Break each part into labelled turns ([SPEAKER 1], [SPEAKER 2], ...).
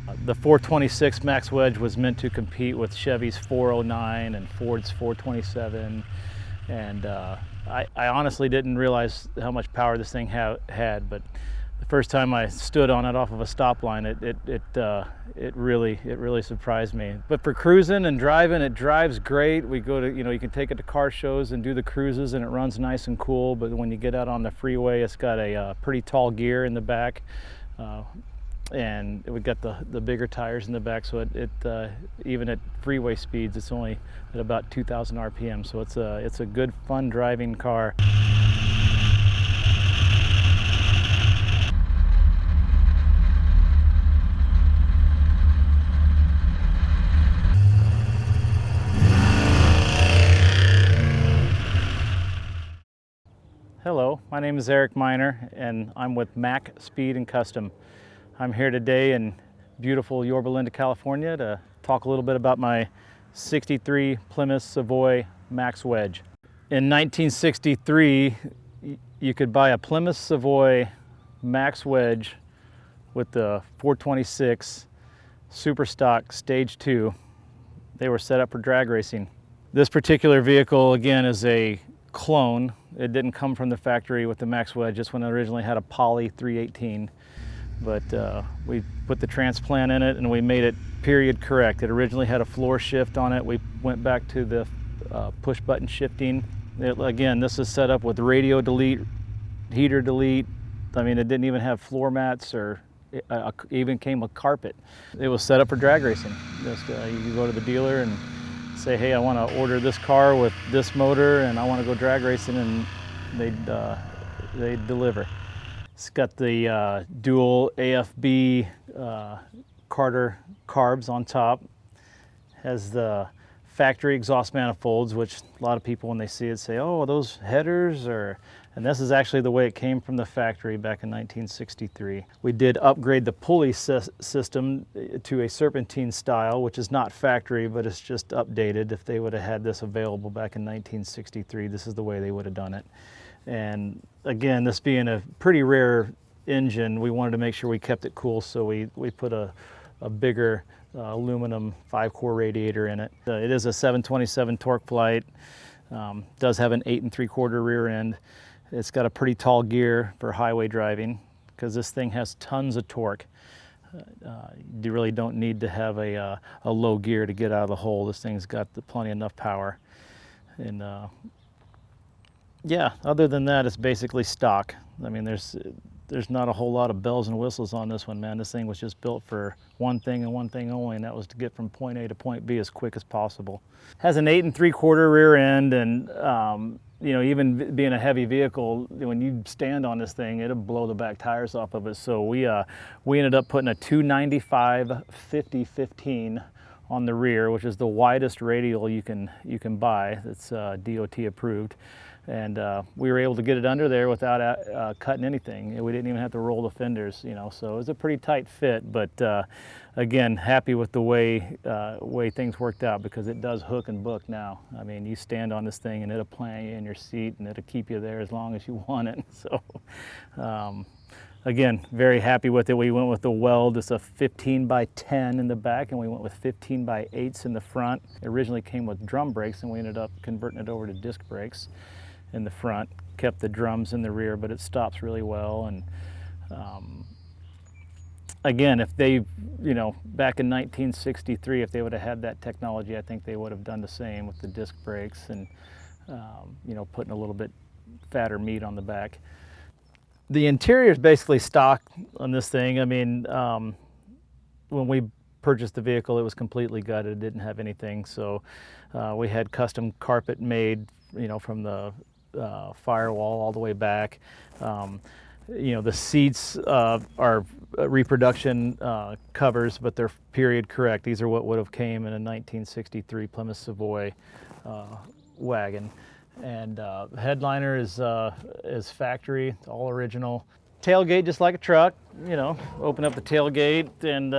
[SPEAKER 1] The 426 Max Wedge was meant to compete with Chevy's 409 and Ford's 427, and I honestly didn't realize how much power this thing had, but the first time I stood on it off of a stop line, it really surprised me. But for cruising and driving, it drives great. We go to, you can take it to car shows and do the cruises, and it runs nice and cool. But when you get out on the freeway, it's got a pretty tall gear in the back, and we got the bigger tires in the back. So even at freeway speeds, it's only at about 2,000 RPM. So it's a good, fun driving car. Hello, my name is Eric Miner, and I'm with Mac Speed and Custom. I'm here today in beautiful Yorba Linda, California, to talk a little bit about my '63 Plymouth Savoy Max Wedge. In 1963, you could buy a Plymouth Savoy Max Wedge with the 426 Super Stock Stage 2. They were set up for drag racing. This particular vehicle, again, is a clone. It didn't come from the factory with the Max Wedge. This one originally had a poly 318, but we put the transplant in it and we made it period correct. It originally had a floor shift on it. We went back to the push button shifting. Again, this is set up with radio delete, heater delete. I mean, it didn't even have floor mats or even came with carpet. It was set up for drag racing. You go to the dealer and say, hey, I want to order this car with this motor and I want to go drag racing, and they'd deliver. It's got the dual AFB Carter carbs on top. Has the factory exhaust manifolds, which a lot of people when they see it say, oh, are those headers? And this is actually the way it came from the factory back in 1963. We did upgrade the pulley system to a serpentine style, which is not factory, but it's just updated. If they would have had this available back in 1963, this is the way they would have done it. And again, this being a pretty rare engine, we wanted to make sure we kept it cool, so we put a bigger aluminum 5-core radiator in it. It is a 727 torque flight. Does have an 8 3/4 rear end. It's got a pretty tall gear for highway driving because this thing has tons of torque. You really don't need to have a low gear to get out of the hole. This thing's got plenty enough power. And yeah, other than that, it's basically stock. I mean, there's not a whole lot of bells and whistles on this one, man. This thing was just built for one thing and one thing only, and that was to get from point A to point B as quick as possible. Has an 8 3/4 rear end, and even being a heavy vehicle, when you stand on this thing, it'll blow the back tires off of it. So we ended up putting a 295/50/15 on the rear, which is the widest radial you can buy. It's DOT approved. And we were able to get it under there without cutting anything. We didn't even have to roll the fenders, so it was a pretty tight fit. But again, happy with the way things worked out, because it does hook and book now. I mean, you stand on this thing and it'll plant you in your seat and it'll keep you there as long as you want it. So again, very happy with it. We went with the weld. It's a 15x10 in the back, and we went with 15x8s in the front. It originally came with drum brakes, and we ended up converting it over to disc brakes in the front. Kept the drums in the rear, but it stops really well. And again, if they, back in 1963, if they would have had that technology, I think they would have done the same with the disc brakes and putting a little bit fatter meat on the back. The interior is basically stock on this thing. I mean, when we purchased the vehicle, it was completely gutted. It didn't have anything. So we had custom carpet made, from the firewall all the way back. The seats are reproduction covers, but they're period correct. These are what would have came in a 1963 Plymouth Savoy wagon. And headliner is factory. It's all original. Tailgate just like a truck. Open up the tailgate and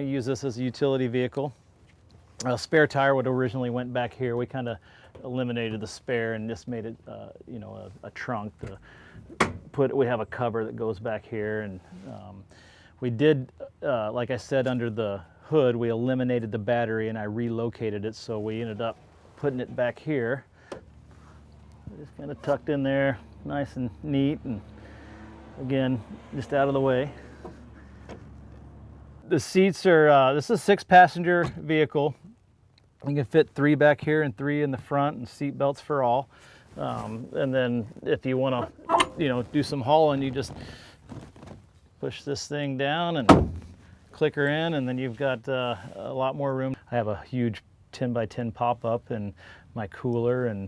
[SPEAKER 1] use this as a utility vehicle. A spare tire would originally went back here. We kind of eliminated the spare and just made it a trunk. We have a cover that goes back here, and We did, like I said, under the hood, we eliminated the battery and I relocated it, so we ended up putting it back here. Just kind of tucked in there, nice and neat, and again, just out of the way. The seats are, this is a 6-passenger vehicle. You can fit 3 back here and 3 in the front, and seat belts for all. And then if you want to, do some hauling, you just push this thing down and click her in, and then you've got a lot more room. I have a huge 10x10 pop-up and my cooler and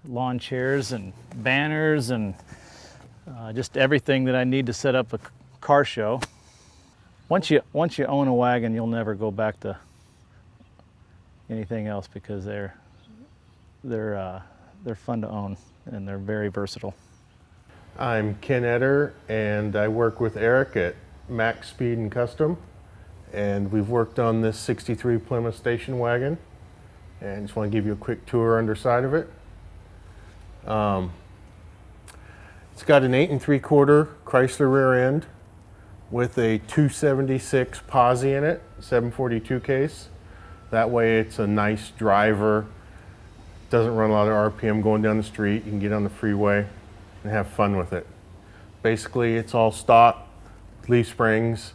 [SPEAKER 1] lawn chairs and banners and just everything that I need to set up a car show. Once you own a wagon, you'll never go back to anything else because they're fun to own and they're very versatile.
[SPEAKER 2] I'm Ken Etter, and I work with Eric at Max Speed and Custom, and we've worked on this 63 Plymouth station wagon, and just want to give you a quick tour underside of it. It's got an 8 3/4 Chrysler rear end with a 276 posi in it, 742 case. That way it's a nice driver, doesn't run a lot of RPM going down the street. You can get on the freeway and have fun with it. Basically, it's all stock, leaf springs,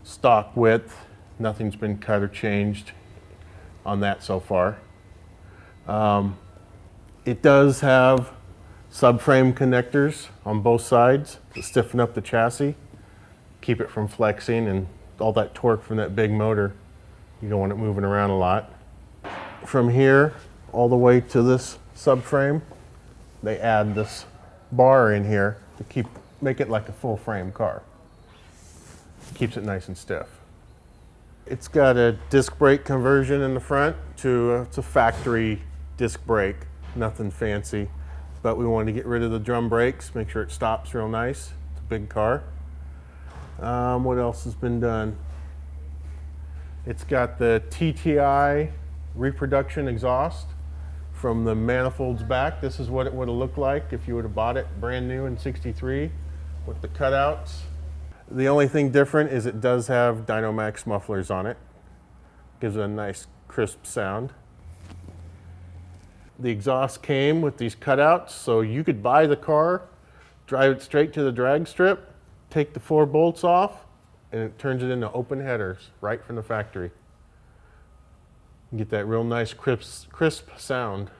[SPEAKER 2] stock width. Nothing's been cut or changed on that so far. It does have subframe connectors on both sides to stiffen up the chassis, keep it from flexing, and all that torque from that big motor. You don't want it moving around a lot. From here all the way to this subframe, they add this bar in here to make it like a full frame car. Keeps it nice and stiff. It's got a disc brake conversion in the front to it's a factory disc brake, nothing fancy, but we wanted to get rid of the drum brakes, make sure it stops real nice. It's a big car. What else has been done? It's got the TTI Reproduction Exhaust from the manifolds back. This is what it would have looked like if you would have bought it brand new in '63 with the cutouts. The only thing different is it does have Dynamax mufflers on it. Gives it a nice crisp sound. The exhaust came with these cutouts, so you could buy the car, drive it straight to the drag strip, take the 4 bolts off, and it turns it into open headers right from the factory. You get that real nice crisp sound.